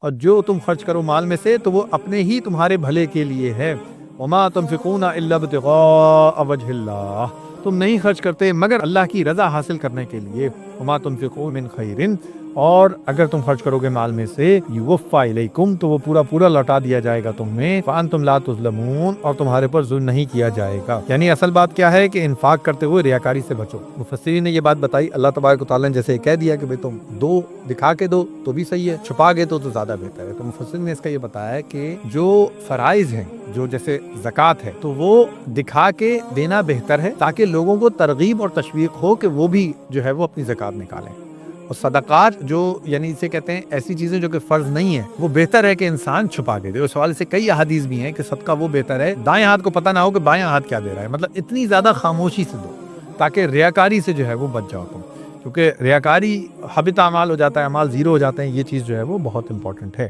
اور جو تم خرچ کرو مال میں سے تو وہ اپنے ہی تمہارے بھلے کے لیے ہے۔ وما تنفقون الا ابتغاء وجہ اللہ، تم نہیں خرچ کرتے مگر اللہ کی رضا حاصل کرنے کے لیے۔ وما تنفقون من خیر، اور اگر تم خرچ کرو گے مال میں سے، یوفی الیکم، تو وہ پورا پورا لوٹا دیا جائے گا تمہیں، وانتم لا تظلمون، اور تمہارے پر ظلم نہیں کیا جائے گا۔ یعنی اصل بات کیا ہے کہ انفاق کرتے ہوئے ریاکاری سے بچو۔ مفسرین نے یہ بات بتائی، اللہ تبارک و تعالیٰ نے جیسے کہہ دیا کہ بھئی تم دو دکھا کے دو تو بھی صحیح ہے، چھپا کے تو زیادہ بہتر ہے۔ تو مفسرین نے اس کا یہ بتایا ہے کہ جو فرائض ہیں، جو جیسے زکوٰۃ ہے، تو وہ دکھا کے دینا بہتر ہے تاکہ لوگوں کو ترغیب اور تشویق ہو کہ وہ بھی جو ہے وہ اپنی زکوٰۃ نکالیں۔ اور صدقات جو یعنی اسے کہتے ہیں ایسی چیزیں جو کہ فرض نہیں ہیں، وہ بہتر ہے کہ انسان چھپا کے دے۔ اس حوالے سے کئی احادیث بھی ہیں کہ صدقہ وہ بہتر ہے دائیں ہاتھ کو پتہ نہ ہو کہ بائیں ہاتھ کیا دے رہا ہے، مطلب اتنی زیادہ خاموشی سے دو تاکہ ریاکاری سے جو ہے وہ بچ جاؤ تم، کیونکہ ریاکاری حبط اعمال ہو جاتا ہے، اعمال زیرو ہو جاتے ہیں، یہ چیز جو ہے وہ بہت امپورٹنٹ ہے۔